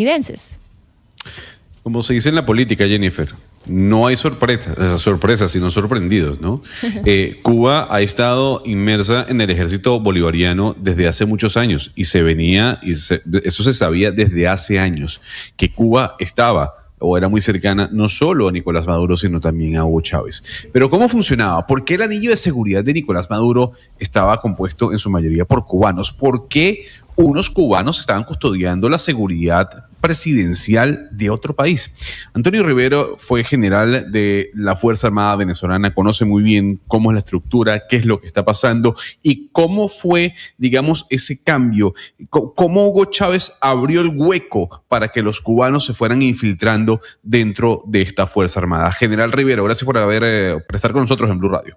estadounidenses. Como se dice en la política, Jennifer, no hay sorpresas, sino sorprendidos, ¿no? Cuba ha estado inmersa en el ejército bolivariano desde hace muchos años y eso se sabía desde hace años, que Cuba estaba o era muy cercana no solo a Nicolás Maduro, sino también a Hugo Chávez. Pero ¿cómo funcionaba? ¿Por qué el anillo de seguridad de Nicolás Maduro estaba compuesto en su mayoría por cubanos? ¿Por qué unos cubanos estaban custodiando la seguridad presidencial de otro país? Antonio Rivero fue general de la Fuerza Armada venezolana, conoce muy bien cómo es la estructura, qué es lo que está pasando y cómo fue, digamos, ese cambio, cómo Hugo Chávez abrió el hueco para que los cubanos se fueran infiltrando dentro de esta Fuerza Armada. General Rivero, gracias por estar con nosotros en Blue Radio.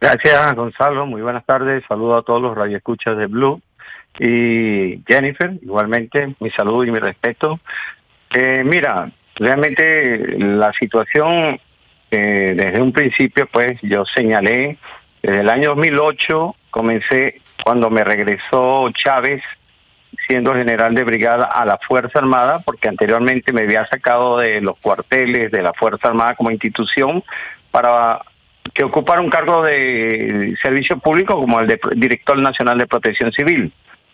Gracias, Gonzalo. Muy buenas tardes. Saludo a todos los radioescuchas de Blue. Y Jennifer, igualmente, mi saludo y mi respeto. Mira, realmente la situación, desde un principio, pues yo señalé, desde el año 2008, comencé cuando me regresó Chávez, siendo general de brigada, a la Fuerza Armada, porque anteriormente me había sacado de los cuarteles de la Fuerza Armada como institución para que ocupara un cargo de servicio público como el de Director Nacional de Protección Civil.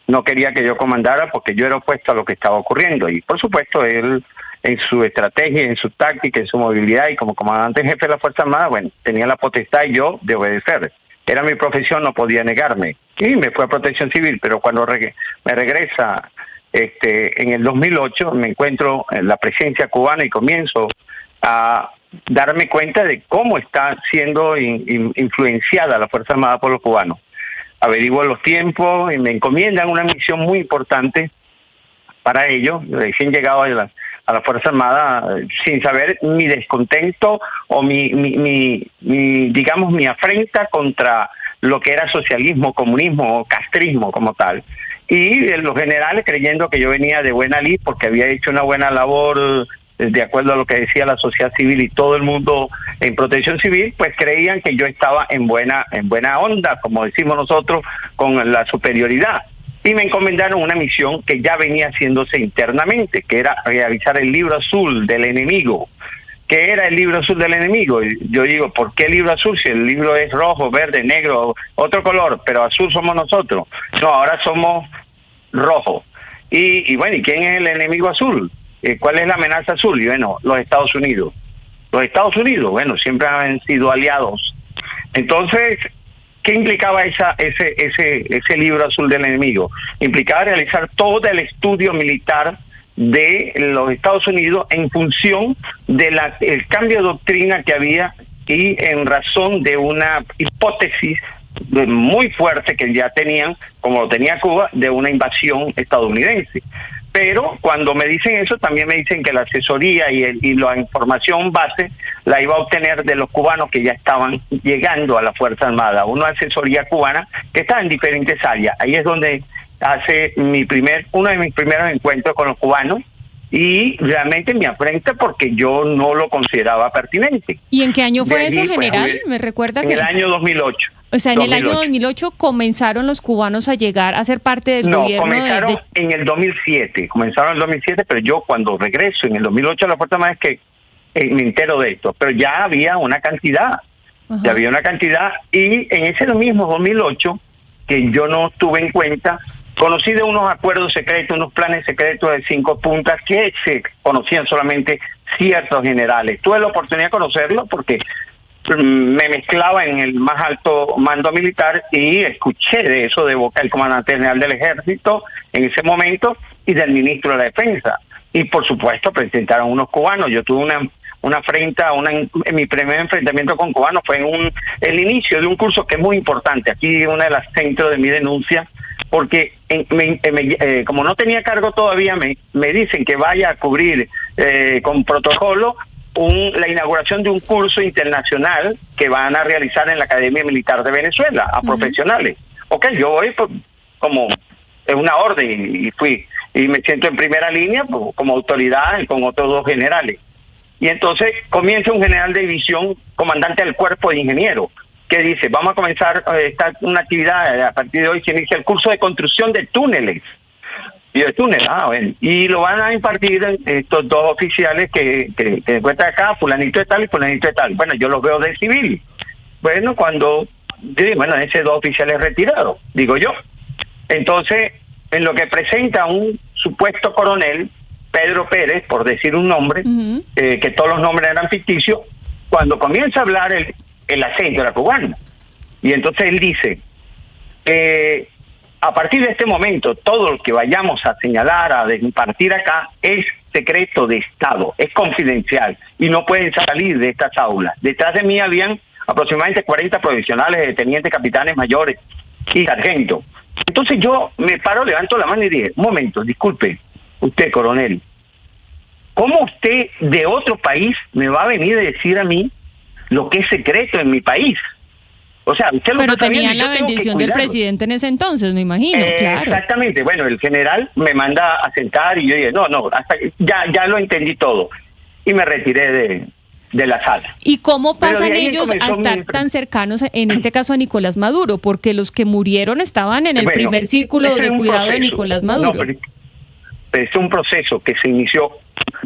No quería que yo comandara porque yo era opuesto a lo que estaba ocurriendo. Y por supuesto, él en su estrategia, en su táctica, en su movilidad y como comandante en jefe de la Fuerza Armada, bueno, tenía la potestad y yo de obedecer. Era mi profesión, no podía negarme. Y me fue a Protección Civil, pero cuando me regresa en el 2008, me encuentro en la presencia cubana y comienzo a darme cuenta de cómo está siendo influenciada la Fuerza Armada por los cubanos. Averiguo los tiempos y me encomiendan una misión muy importante para ellos, recién llegado a la Fuerza Armada, sin saber mi descontento o digamos, mi afrenta contra lo que era socialismo, comunismo o castrismo como tal. Y los generales, creyendo que yo venía de buena lid porque había hecho una buena labor de acuerdo a lo que decía la sociedad civil y todo el mundo en Protección Civil, pues creían que yo estaba en buena onda, como decimos nosotros, con la superioridad. Y me encomendaron una misión que ya venía haciéndose internamente, que era realizar el libro azul del enemigo. ¿Qué era el libro azul del enemigo? Y yo digo, ¿por qué el libro azul? Si el libro es rojo, verde, negro, otro color, pero azul somos nosotros. No, ahora somos rojo. Y bueno, ¿y quién es el enemigo azul? ¿Cuál es la amenaza azul? Y bueno, los Estados Unidos. Los Estados Unidos, bueno, siempre han sido aliados. Entonces, ¿qué implicaba ese libro azul del enemigo? Implicaba realizar todo el estudio militar de los Estados Unidos en función de el cambio de doctrina que había y en razón de una hipótesis muy fuerte que ya tenían, como lo tenía Cuba, de una invasión estadounidense. Pero cuando me dicen eso, también me dicen que la asesoría y la información base la iba a obtener de los cubanos que ya estaban llegando a la Fuerza Armada, una asesoría cubana que está en diferentes áreas. Ahí es donde hace uno de mis primeros encuentros con los cubanos y realmente me afrenta porque yo no lo consideraba pertinente. ¿Y en qué año fue eso, general? Pues, ¿Me recuerda? En el año 2008. O sea, en el año 2008 comenzaron los cubanos a llegar a ser parte del gobierno. No, comenzaron en el 2007. Comenzaron en el 2007, pero yo cuando regreso en el 2008 a la Fuerza Armada es que me entero de esto. Pero ya había una cantidad. Ajá. Ya había una cantidad. Y en ese mismo 2008, que yo no tuve en cuenta, conocí de unos acuerdos secretos, unos planes secretos de 5 puntas que se conocían solamente ciertos generales. Tuve la oportunidad de conocerlo porque me mezclaba en el más alto mando militar y escuché de eso de boca del comandante general del ejército en ese momento y del ministro de la defensa. Y por supuesto presentaron unos cubanos. Yo tuve una afrenta, mi primer enfrentamiento con cubanos fue en el inicio de un curso que es muy importante. Aquí una de las centros de mi denuncia, porque como no tenía cargo todavía, me dicen que vaya a cubrir con protocolo la inauguración de un curso internacional que van a realizar en la Academia Militar de Venezuela a profesionales. Ok, yo voy como una orden y fui y me siento en primera línea como autoridad con otros 2 generales. Y entonces comienza un general de división, comandante del cuerpo de ingenieros, que dice, vamos a comenzar una actividad, a partir de hoy se inicia el curso de construcción de túneles. Y el túnel, bueno. Y lo van a impartir estos dos oficiales que se encuentran acá, fulanito de tal y fulanito de tal. Bueno, yo los veo de civil. Bueno, ese dos oficiales retirados, digo yo. Entonces, en lo que presenta un supuesto coronel, Pedro Pérez, por decir un nombre, que todos los nombres eran ficticios, cuando comienza a hablar el acento era cubano. Y entonces él dice, a partir de este momento, todo lo que vayamos a señalar, a impartir acá, es secreto de Estado, es confidencial, y no pueden salir de estas aulas. Detrás de mí habían aproximadamente 40 provisionales, de tenientes, capitanes, mayores y sargentos. Entonces yo me paro, levanto la mano y dije, un momento, disculpe, usted, coronel, ¿cómo usted de otro país me va a venir a decir a mí lo que es secreto en mi país? O sea, usted lo Pero está tenían viendo, la bendición del presidente en ese entonces, me imagino, claro. Exactamente. Bueno, el general me manda a sentar y yo dije, no, hasta ya lo entendí todo. Y me retiré de la sala. ¿Y cómo pasan ellos a estar tan cercanos, en este caso a Nicolás Maduro? Porque los que murieron estaban en el primer círculo de cuidado de Nicolás Maduro. No, pero es un proceso que se inició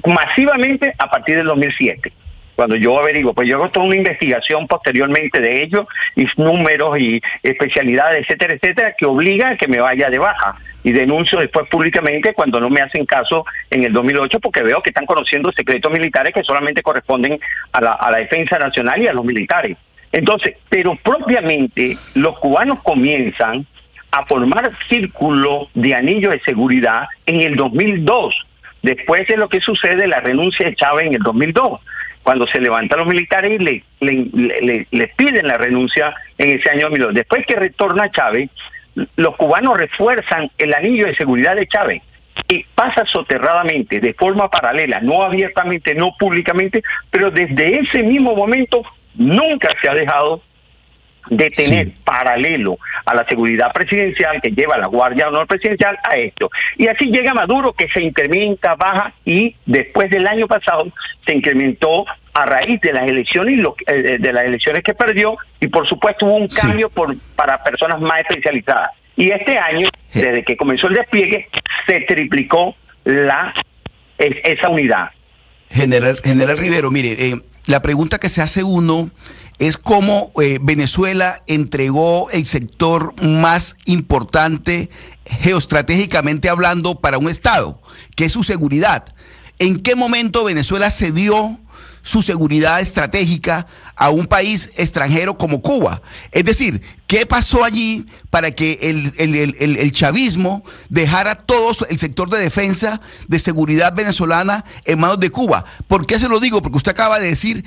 masivamente a partir del 2007. Cuando yo averiguo, pues yo hago toda una investigación posteriormente de ellos, y números y especialidades, etcétera, etcétera, que obliga a que me vaya de baja. Y denuncio después públicamente cuando no me hacen caso en el 2008, porque veo que están conociendo secretos militares que solamente corresponden a la defensa nacional y a los militares. Entonces, pero propiamente los cubanos comienzan a formar círculo de anillo de seguridad en el 2002, después de lo que sucede la renuncia de Chávez en el 2002. Cuando se levantan los militares y les piden la renuncia en ese año 2002. Después que retorna Chávez, los cubanos refuerzan el anillo de seguridad de Chávez y pasa soterradamente, de forma paralela, no abiertamente, no públicamente, pero desde ese mismo momento nunca se ha dejado de tener paralelo a la seguridad presidencial que lleva la Guardia de Honor Presidencial a esto. Y así llega Maduro, que se incrementa, baja, y después del año pasado se incrementó a raíz de las elecciones que perdió, y por supuesto hubo un cambio para personas más especializadas. Y este año, desde que comenzó el despliegue, se triplicó esa unidad. General Rivero, mire, la pregunta que se hace uno es cómo Venezuela entregó el sector más importante geoestratégicamente hablando para un Estado, que es su seguridad. ¿En qué momento Venezuela cedió su seguridad estratégica a un país extranjero como Cuba? Es decir, ¿qué pasó allí para que el chavismo dejara todo el sector de defensa, de seguridad venezolana en manos de Cuba? ¿Por qué se lo digo? Porque usted acaba de decir,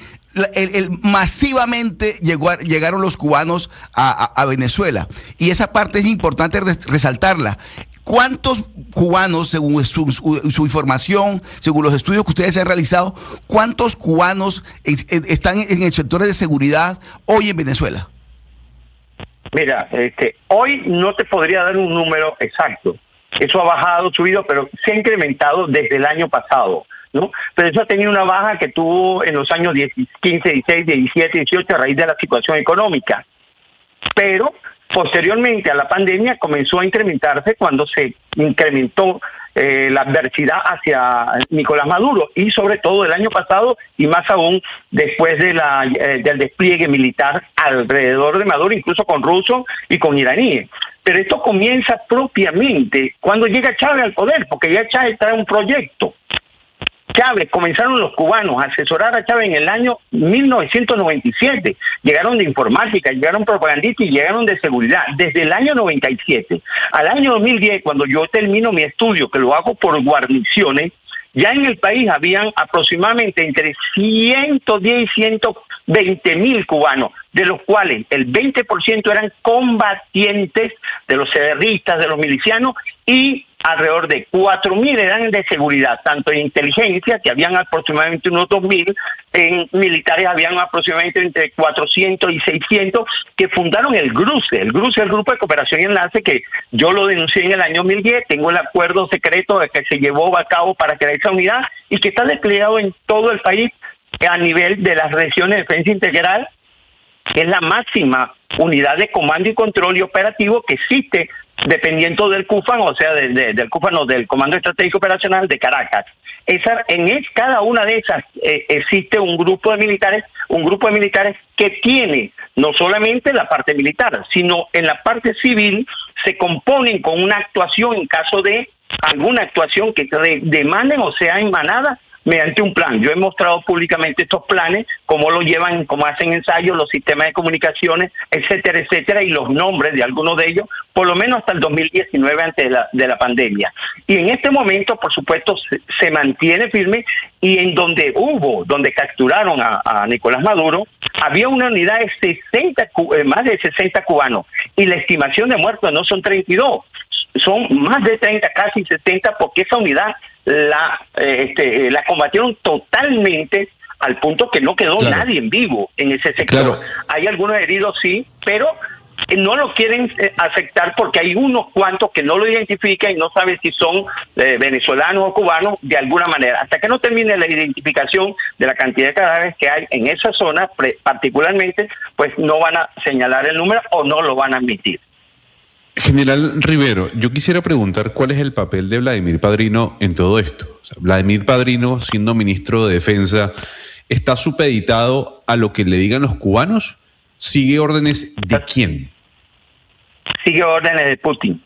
masivamente llegaron los cubanos a Venezuela, y esa parte es importante resaltarla. ¿Cuántos cubanos, según su información, según los estudios que ustedes han realizado, cuántos cubanos están en el sector de seguridad hoy en Venezuela? Mira, hoy no te podría dar un número exacto. Eso ha bajado, subido, pero se ha incrementado desde el año pasado, ¿no? Pero eso ha tenido una baja que tuvo en los años 15, 16, 17, 18 a raíz de la situación económica. Pero posteriormente a la pandemia comenzó a incrementarse cuando se incrementó la adversidad hacia Nicolás Maduro, y sobre todo el año pasado, y más aún después de del despliegue militar alrededor de Maduro, incluso con rusos y con iraníes. Pero esto comienza propiamente cuando llega Chávez al poder, porque ya Chávez trae un proyecto. Chávez, comenzaron los cubanos a asesorar a Chávez en el año 1997. Llegaron de informática, llegaron propagandistas y llegaron de seguridad. Desde el año 97 al año 2010, cuando yo termino mi estudio, que lo hago por guarniciones, ya en el país habían aproximadamente entre 110 y 120 mil cubanos, de los cuales el 20% eran combatientes de los cederistas, de los milicianos, y alrededor de 4.000 eran de seguridad, tanto en inteligencia, que habían aproximadamente unos 2.000, en militares habían aproximadamente entre 400 y 600, que fundaron el GRUCE. El GRUCE es el Grupo de Cooperación y Enlace, que yo lo denuncié en el año 2010, tengo el acuerdo secreto que se llevó a cabo para crear esa unidad, y que está desplegado en todo el país a nivel de las regiones de defensa integral, que es la máxima unidad de comando y control y operativo que existe dependiendo del CUFAN, o sea, del CUFAN, no, del Comando Estratégico Operacional de Caracas. Cada una de esas existe un grupo de militares que tiene no solamente la parte militar, sino en la parte civil se componen con una actuación en caso de alguna actuación que demanden o sea emanada mediante un plan. Yo he mostrado públicamente estos planes, cómo lo llevan, cómo hacen ensayos, los sistemas de comunicaciones, etcétera, etcétera, y los nombres de algunos de ellos, por lo menos hasta el 2019 antes de la pandemia. Y en este momento, por supuesto, se mantiene firme, y en donde capturaron a Nicolás Maduro, había una unidad de más de 60 cubanos, y la estimación de muertos no son 32, son más de 30, casi 60, porque esa unidad la combatieron totalmente al punto que no quedó nadie en vivo en ese sector. Claro. Hay algunos heridos, sí, pero no lo quieren aceptar porque hay unos cuantos que no lo identifican y no saben si son venezolanos o cubanos de alguna manera. Hasta que no termine la identificación de la cantidad de cadáveres que hay en esa zona, particularmente, pues no van a señalar el número o no lo van a admitir. General Rivero, yo quisiera preguntar cuál es el papel de Vladimir Padrino en todo esto. O sea, Vladimir Padrino, siendo ministro de Defensa, ¿está supeditado a lo que le digan los cubanos? ¿Sigue órdenes de quién? Sigue órdenes de Putin.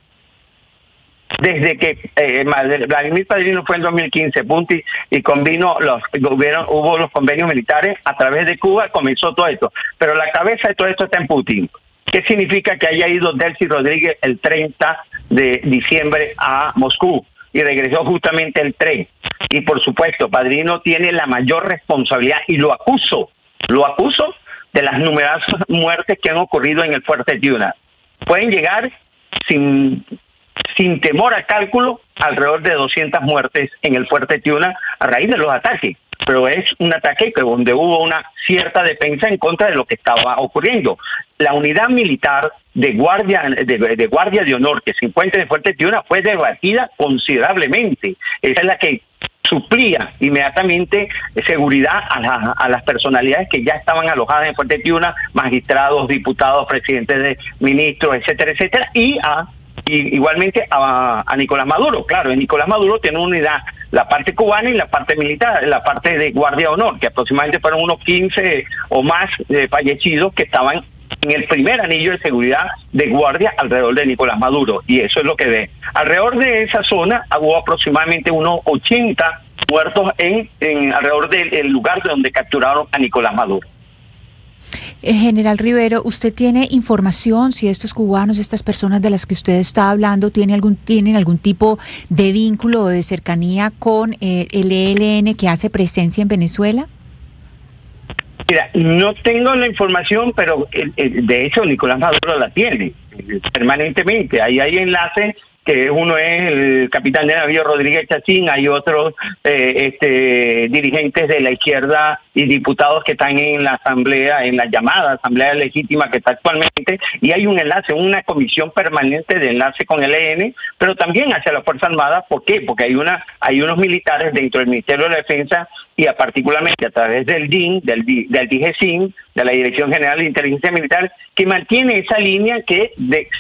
Desde que Vladimir Padrino fue en 2015, Putin, y hubo los convenios militares a través de Cuba, comenzó todo esto. Pero la cabeza de todo esto está en Putin. ¿Qué significa que haya ido Delcy Rodríguez el 30 de diciembre a Moscú y regresó justamente el 3? Y por supuesto, Padrino tiene la mayor responsabilidad y lo acuso de las numerosas muertes que han ocurrido en el Fuerte Tiuna. Pueden llegar sin temor a cálculo alrededor de 200 muertes en el Fuerte Tiuna a raíz de los ataques. Pero es un ataque donde hubo una cierta defensa en contra de lo que estaba ocurriendo. La unidad militar de guardia de honor que se encuentra en Fuerte Tiuna fue debatida considerablemente. Esa es la que suplía inmediatamente seguridad a las personalidades que ya estaban alojadas en Fuerte Tiuna, magistrados, diputados, presidentes de ministros, etcétera, etcétera, y igualmente a Nicolás Maduro. Claro, Nicolás Maduro tiene una unidad, la parte cubana y la parte militar, la parte de guardia de honor, que aproximadamente fueron unos 15 o más fallecidos que estaban en el primer anillo de seguridad de guardia alrededor de Nicolás Maduro, y eso es lo que ve. Alrededor de esa zona hubo aproximadamente unos 80 muertos en alrededor del lugar donde capturaron a Nicolás Maduro. General Rivero, ¿usted tiene información si estos cubanos, estas personas de las que usted está hablando, tienen algún tipo de vínculo o de cercanía con el ELN que hace presencia en Venezuela? Mira, no tengo la información, pero de hecho Nicolás Maduro la tiene permanentemente. Ahí hay enlaces, que uno es el capitán de navío Rodríguez Chacín, hay otros dirigentes de la izquierda y diputados que están en la asamblea, en la llamada asamblea legítima que está actualmente, y hay un enlace, una comisión permanente de enlace con el ELN, pero también hacia la Fuerza Armada. ¿Por qué? Porque hay unos militares dentro del Ministerio de la Defensa y particularmente a través del DIN, del DIGESIN, de la Dirección General de Inteligencia Militar, que mantiene esa línea que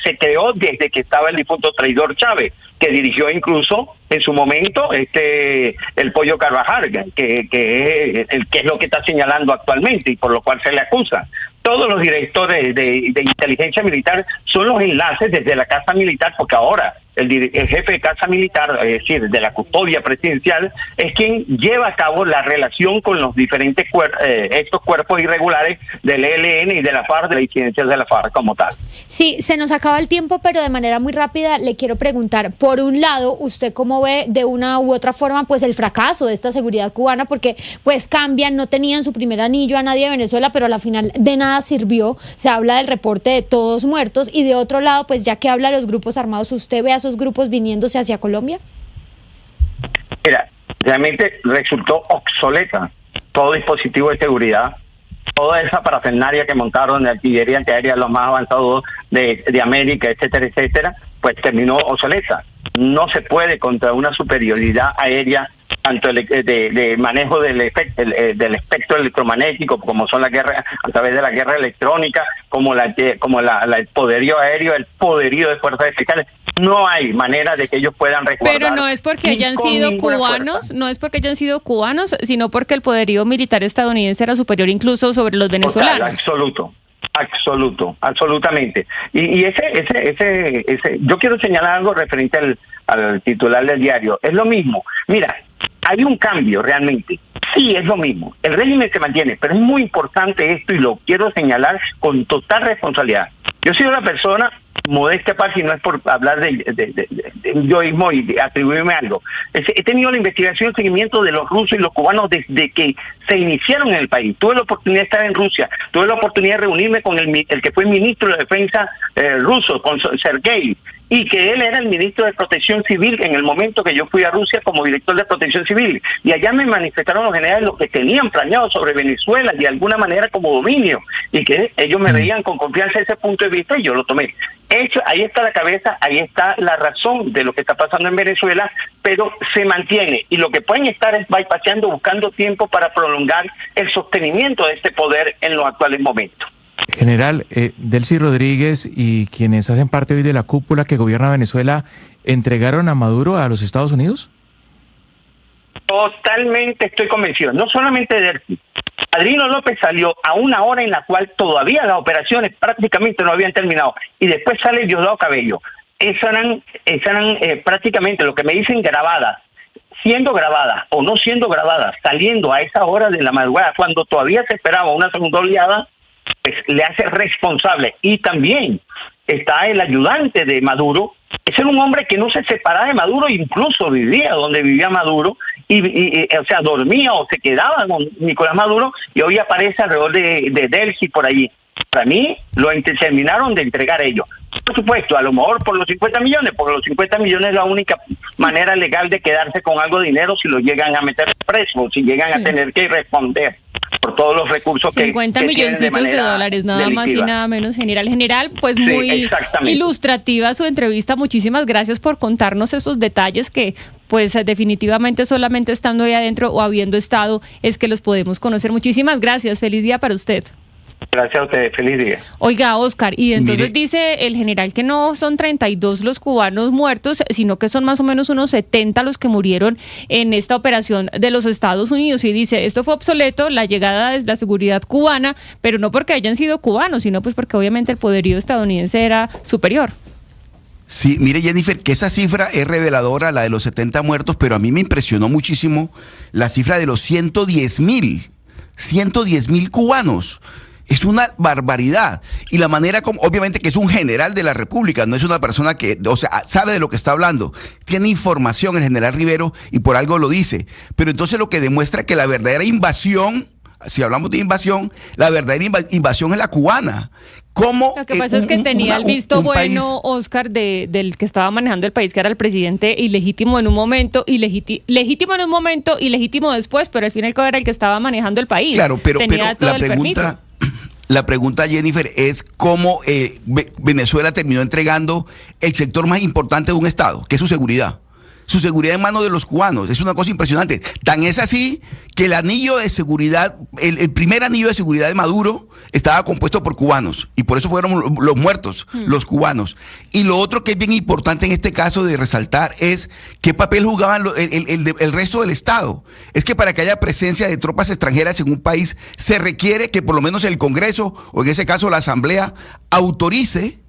se creó desde que estaba el difunto traidor Chávez, que dirigió incluso en su momento el Pollo Carvajal, que es lo que está señalando actualmente y por lo cual se le acusa. Todos los directores de inteligencia militar son los enlaces desde la Casa Militar, porque ahora el jefe de Casa Militar, es decir, de la custodia presidencial, es quien lleva a cabo la relación con los diferentes estos cuerpos irregulares del ELN y de la FARC, de la incidencia de la FARC como tal. Sí, se nos acaba el tiempo, pero de manera muy rápida le quiero preguntar, por un lado, ¿usted cómo ve de una u otra forma pues el fracaso de esta seguridad cubana? Porque pues cambian, no tenían su primer anillo a nadie de Venezuela, pero a la final de nada sirvió. Se habla del reporte de todos muertos, y de otro lado, pues ya que habla de los grupos armados, ¿usted ve a esos grupos viniéndose hacia Colombia? Mira, realmente resultó obsoleta todo dispositivo de seguridad, toda esa parafernalia que montaron de artillería antiaérea, los más avanzados de América, etcétera, etcétera, pues terminó obsoleta. No se puede contra una superioridad aérea, tanto de manejo del espectro electromagnético, como son las guerras a través de la guerra electrónica, como el poderío aéreo, el poderío de fuerzas especiales. No hay manera de que ellos puedan resguardar. Pero no es porque hayan sido cubanos, no es porque hayan sido cubanos, sino porque el poderío militar estadounidense era superior incluso sobre los venezolanos. Total, absolutamente. Y ese, yo quiero señalar algo referente al titular del diario. Es lo mismo. Mira, hay un cambio realmente. Sí, es lo mismo. El régimen se mantiene, pero es muy importante esto y lo quiero señalar con total responsabilidad. Yo soy una persona modesta aparte, y no es por hablar de yoísmo y de atribuirme algo. He tenido la investigación y el seguimiento de los rusos y los cubanos desde que se iniciaron en el país. Tuve la oportunidad de estar en Rusia, tuve la oportunidad de reunirme con el que fue ministro de Defensa ruso, con Sergei, y que él era el ministro de Protección Civil en el momento que yo fui a Rusia como director de Protección Civil. Y allá me manifestaron los generales lo que tenían planeado sobre Venezuela, de alguna manera como dominio, y que ellos me veían con confianza ese punto de vista y yo lo tomé. Ahí está la cabeza, ahí está la razón de lo que está pasando en Venezuela, pero se mantiene. Y lo que pueden estar es bypaseando, buscando tiempo para prolongar el sostenimiento de este poder en los actuales momentos. General, Delcy Rodríguez y quienes hacen parte hoy de la cúpula que gobierna Venezuela, ¿entregaron a Maduro a los Estados Unidos? Totalmente estoy convencido. No solamente de Delcy. Adriano López salió a una hora en la cual todavía las operaciones prácticamente no habían terminado. Y después sale Diosdado Cabello. Esas eran prácticamente lo que me dicen grabadas. Siendo grabadas o no siendo grabadas, saliendo a esa hora de la madrugada, cuando todavía se esperaba una segunda oleada, pues le hace responsable. Y también está el ayudante de Maduro. Ese era un hombre que no se separaba de Maduro, incluso vivía donde vivía Maduro, o sea, dormía o se quedaba con Nicolás Maduro, y hoy aparece alrededor de Delcy por allí. Para mí, terminaron de entregar ellos. Por supuesto, a lo mejor por los 50 millones, porque los 50 millones es la única manera legal de quedarse con algo de dinero si lo llegan a meter preso, si llegan a tener que responder por todos los recursos 50 milloncitos de dólares, nada delictiva. Más y nada menos, general. General, pues sí, muy ilustrativa su entrevista. Muchísimas gracias por contarnos esos detalles que pues definitivamente solamente estando ahí adentro o habiendo estado es que los podemos conocer. Muchísimas gracias. Feliz día para usted. Gracias a ustedes, feliz día. Oiga, Oscar, y entonces dice el general que no son 32 los cubanos muertos, sino que son más o menos unos 70 los que murieron en esta operación de los Estados Unidos. Y dice, esto fue obsoleto, la llegada de la seguridad cubana, pero no porque hayan sido cubanos, sino pues porque obviamente el poderío estadounidense era superior. Sí, mire, Jennifer, que esa cifra es reveladora, la de los 70 muertos, pero a mí me impresionó muchísimo la cifra de los 110,000 cubanos. Es una barbaridad. Y la manera como, obviamente que es un general de la República, no es una persona que, o sea, sabe de lo que está hablando. Tiene información el general Rivero y por algo lo dice. Pero entonces lo que demuestra que la verdadera invasión, si hablamos de invasión, la verdadera invasión es la cubana. ¿Cómo, lo que pasa es que tenía el visto bueno, país, Oscar, del que estaba manejando el país, que era el presidente ilegítimo en un momento, legítimo en un momento y legítimo después, pero al fin y al cabo era el que estaba manejando el país. Claro, pero la pregunta, Jennifer, es cómo Venezuela terminó entregando el sector más importante de un Estado, que es su seguridad. Su seguridad en manos de los cubanos. Es una cosa impresionante. Tan es así que el anillo de seguridad, el primer anillo de seguridad de Maduro estaba compuesto por cubanos. Y por eso fueron los muertos, los cubanos. Y lo otro que es bien importante en este caso de resaltar es qué papel jugaban el resto del Estado. Es que para que haya presencia de tropas extranjeras en un país se requiere que por lo menos el Congreso, o en ese caso la Asamblea, autorice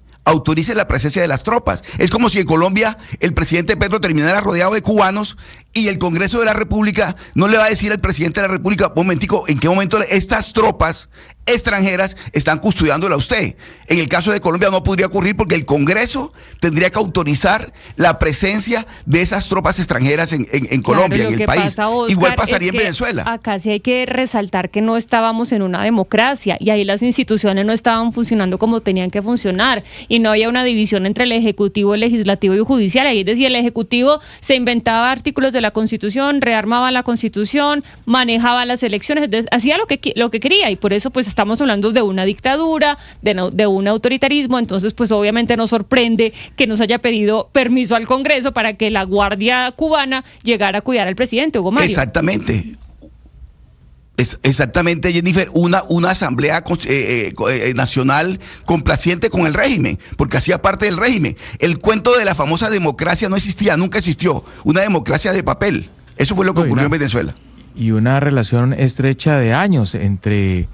la presencia de las tropas. Es como si en Colombia el presidente Petro terminara rodeado de cubanos y el Congreso de la República no le va a decir al presidente de la República, momentico, ¿en qué momento estas tropas extranjeras están custodiándola a usted? En el caso de Colombia no podría ocurrir porque el Congreso tendría que autorizar la presencia de esas tropas extranjeras en Colombia, en el país. Pasa, Oscar, igual pasaría en Venezuela. Acá sí hay que resaltar que no estábamos en una democracia y ahí las instituciones no estaban funcionando como tenían que funcionar y no había una división entre el Ejecutivo, el Legislativo y el Judicial. Ahí decía, el Ejecutivo se inventaba artículos de la Constitución, rearmaba la Constitución, manejaba las elecciones, hacía lo que quería y por eso pues estamos hablando de una dictadura, de un autoritarismo. Entonces pues obviamente nos sorprende que nos haya pedido permiso al Congreso para que la Guardia Cubana llegara a cuidar al presidente Hugo Mario. Exactamente. Exactamente, Jennifer, una asamblea nacional complaciente con el régimen, porque hacía parte del régimen. El cuento de la famosa democracia no existía, nunca existió. Una democracia de papel. Eso fue lo que ocurrió en Venezuela. Y una relación estrecha de años entre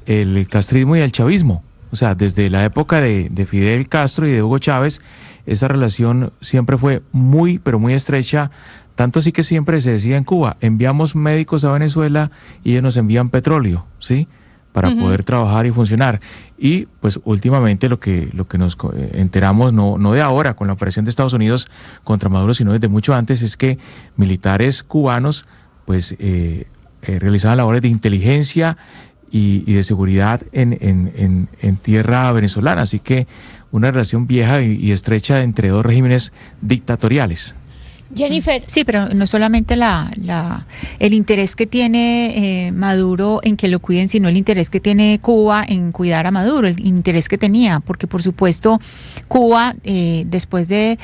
el castrismo y el chavismo. O sea, desde la época de Fidel Castro y de Hugo Chávez, esa relación siempre fue muy, pero muy estrecha. Tanto así que siempre se decía en Cuba, enviamos médicos a Venezuela y ellos nos envían petróleo, ¿sí? Para poder trabajar y funcionar. Y pues últimamente lo que nos enteramos, no de ahora con la operación de Estados Unidos contra Maduro, sino desde mucho antes, es que militares cubanos pues realizaban labores de inteligencia y de seguridad en tierra venezolana. Así que una relación vieja y estrecha entre dos regímenes dictatoriales. Jennifer. Sí, pero no solamente el interés que tiene Maduro en que lo cuiden, sino el interés que tiene Cuba en cuidar a Maduro, el interés que tenía, porque por supuesto Cuba, después de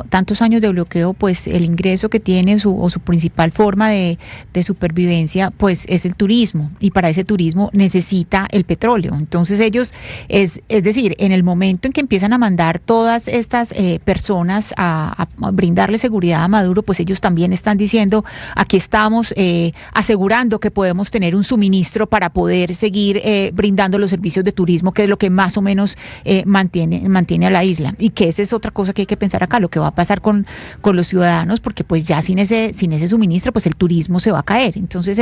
tantos años de bloqueo, pues el ingreso que tiene su principal forma de supervivencia, pues es el turismo, y para ese turismo necesita el petróleo. Entonces ellos, es decir, en el momento en que empiezan a mandar todas estas personas a brindarle seguridad a Maduro, pues ellos también están diciendo, aquí estamos asegurando que podemos tener un suministro para poder seguir brindando los servicios de turismo, que es lo que más o menos mantiene a la isla. Y que esa es otra cosa que hay que pensar acá, lo que va a pasar con los ciudadanos, porque pues ya sin ese suministro, pues el turismo se va a caer. Entonces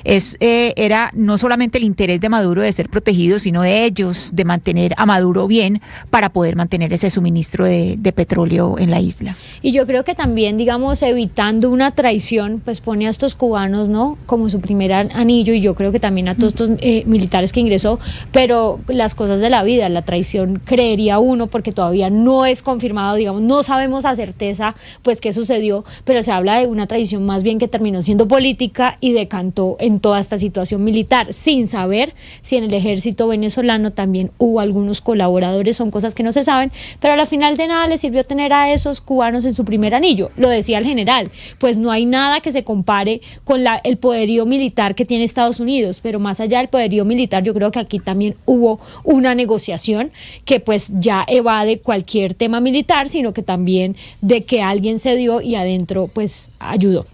era no solamente el interés de Maduro de ser protegido, sino de ellos de mantener a Maduro bien para poder mantener ese suministro de petróleo en la isla. Y yo creo que también, digamos, evitando una traición, pues pone a estos cubanos, ¿no?, como su primer anillo, y yo creo que también a todos estos militares que ingresó, pero las cosas de la vida, la traición, creería uno, porque todavía no es confirmado, digamos, no sabemos a certeza pues qué sucedió, pero se habla de una traición más bien que terminó siendo política y decantó en toda esta situación militar, sin saber si en el ejército venezolano también hubo algunos colaboradores. Son cosas que no se saben, pero a la final de nada les sirvió tener a esos cubanos en su primer anillo. Lo decía el general, pues no hay nada que se compare con el poderío militar que tiene Estados Unidos, pero más allá del poderío militar, yo creo que aquí también hubo una negociación que pues ya evade cualquier tema militar, sino que también de que alguien se dio y adentro pues ayudó.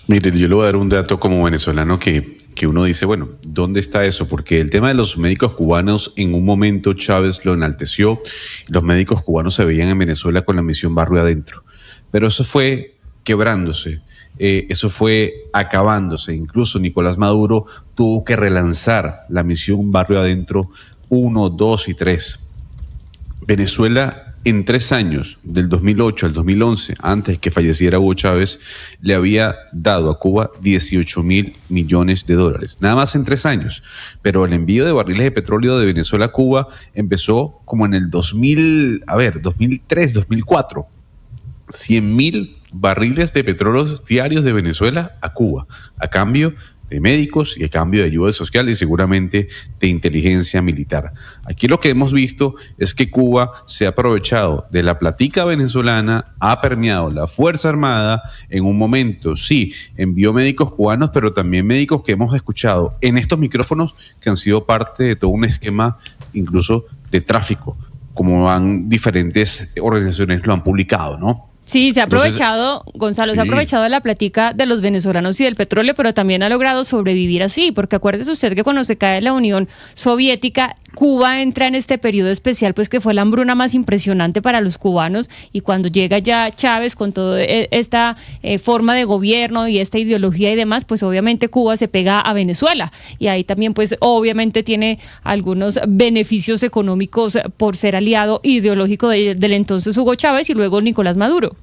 Mire, yo le voy a dar un dato como venezolano que uno dice, bueno, ¿dónde está eso? Porque el tema de los médicos cubanos, en un momento Chávez lo enalteció, los médicos cubanos se veían en Venezuela con la misión Barrio Adentro, pero eso fue quebrándose, eso fue acabándose. Incluso Nicolás Maduro tuvo que relanzar la misión Barrio Adentro 1, 2 y 3. Venezuela, en 3 años, del 2008 al 2011, antes que falleciera Hugo Chávez, le había dado a Cuba $18,000 millones. Nada más en 3 años. Pero el envío de barriles de petróleo de Venezuela a Cuba empezó como en el 2003, 2004. 100,000 barriles de petróleo diarios de Venezuela a Cuba, a cambio de médicos y a cambio de ayuda social y seguramente de inteligencia militar. Aquí lo que hemos visto es que Cuba se ha aprovechado de la platica venezolana, ha permeado la Fuerza Armada. En un momento sí envió médicos cubanos, pero también médicos que hemos escuchado en estos micrófonos que han sido parte de todo un esquema incluso de tráfico, como diferentes organizaciones lo han publicado, ¿no? Sí, se ha aprovechado, Gonzalo, sí. Se ha aprovechado de la plática de los venezolanos y del petróleo, pero también ha logrado sobrevivir así, porque acuérdese usted que cuando se cae la Unión Soviética, Cuba entra en este periodo especial, pues que fue la hambruna más impresionante para los cubanos, y cuando llega ya Chávez con toda esta forma de gobierno y esta ideología y demás, pues obviamente Cuba se pega a Venezuela, y ahí también pues obviamente tiene algunos beneficios económicos por ser aliado ideológico del entonces Hugo Chávez y luego Nicolás Maduro.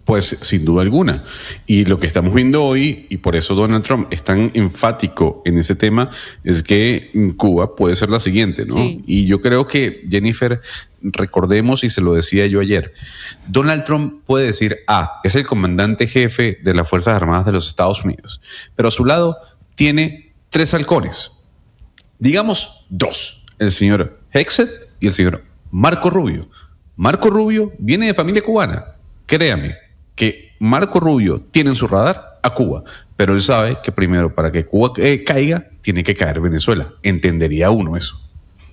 Pues sin duda alguna. Y lo que estamos viendo hoy, y por eso Donald Trump es tan enfático en ese tema, es que Cuba puede ser la siguiente, ¿no? Sí. Y yo creo que, Jennifer, recordemos, y se lo decía yo ayer, Donald Trump puede decir, es el comandante jefe de las Fuerzas Armadas de los Estados Unidos, pero a su lado tiene 3 halcones. Digamos 2, el señor Hexet y el señor Marco Rubio. Marco Rubio viene de familia cubana, créame que Marco Rubio tiene en su radar a Cuba. Pero él sabe que primero, para que Cuba caiga, tiene que caer Venezuela. Entendería uno eso.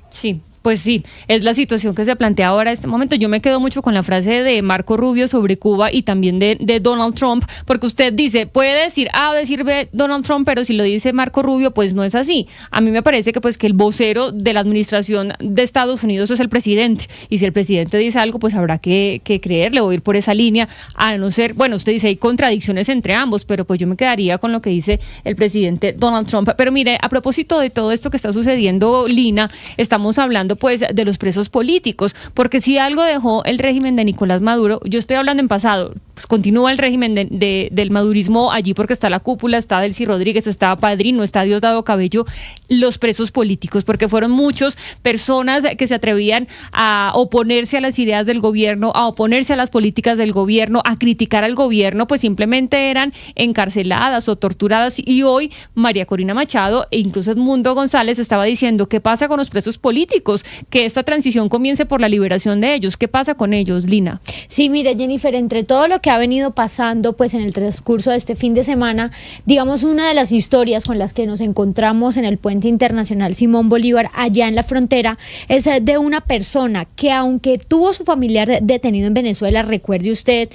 Sí. Pues sí, es la situación que se plantea ahora en este momento. Yo me quedo mucho con la frase de Marco Rubio sobre Cuba y también de Donald Trump, porque usted dice, puede decir A o decir B Donald Trump, pero si lo dice Marco Rubio, pues no es así. A mí me parece que el vocero de la administración de Estados Unidos es el presidente, y si el presidente dice algo, pues habrá que creerle o ir por esa línea, a no ser, bueno, usted dice hay contradicciones entre ambos, pero pues yo me quedaría con lo que dice el presidente Donald Trump. Pero mire, a propósito de todo esto que está sucediendo, Lina, estamos hablando pues de los presos políticos, porque si algo dejó el régimen de Nicolás Maduro, yo estoy hablando en pasado, pues continúa el régimen del madurismo allí porque está la cúpula, está Delcy Rodríguez, está Padrino, está Diosdado Cabello, los presos políticos, porque fueron muchas personas que se atrevían a oponerse a las ideas del gobierno, a oponerse a las políticas del gobierno, a criticar al gobierno, pues simplemente eran encarceladas o torturadas. Y hoy María Corina Machado e incluso Edmundo González estaba diciendo, ¿qué pasa con los presos políticos? Que esta transición comience por la liberación de ellos. ¿Qué pasa con ellos, Lina? Sí, mire, Jennifer, entre todo lo que ha venido pasando pues en el transcurso de este fin de semana, digamos, una de las historias con las que nos encontramos en el Puente Internacional Simón Bolívar, allá en la frontera, es de una persona que, aunque tuvo su familiar detenido en Venezuela, recuerde usted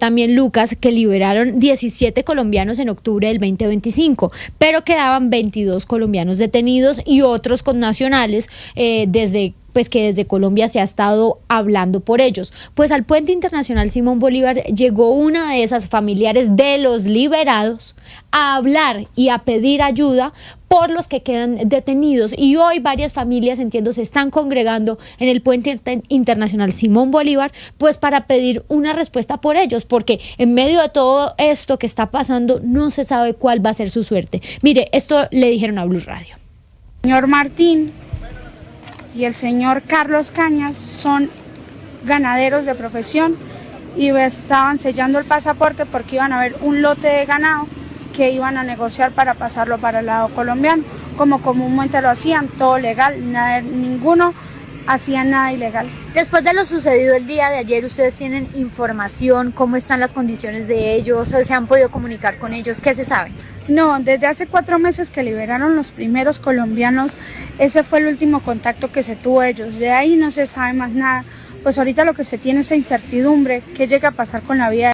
también, Lucas, que liberaron 17 colombianos en octubre del 2025, pero quedaban 22 colombianos detenidos y otros connacionales desde Colombia se ha estado hablando por ellos. Pues al Puente Internacional Simón Bolívar llegó una de esas familiares de los liberados a hablar y a pedir ayuda por los que quedan detenidos, y hoy varias familias, entiendo, se están congregando en el Puente Internacional Simón Bolívar pues para pedir una respuesta por ellos, porque en medio de todo esto que está pasando no se sabe cuál va a ser su suerte. Mire, esto le dijeron a Blue Radio. Señor Martín y el señor Carlos Cañas son ganaderos de profesión y estaban sellando el pasaporte porque iban a ver un lote de ganado que iban a negociar para pasarlo para el lado colombiano, como comúnmente lo hacían, todo legal, ninguno hacía nada ilegal. Después de lo sucedido el día de ayer, ¿ustedes tienen información? ¿Cómo están las condiciones de ellos? ¿O se han podido comunicar con ellos? ¿Qué se sabe? No, desde hace 4 meses que liberaron los primeros colombianos, ese fue el último contacto que se tuvo ellos. De ahí no se sabe más nada. Pues ahorita lo que se tiene es esa incertidumbre, qué llega a pasar con la vida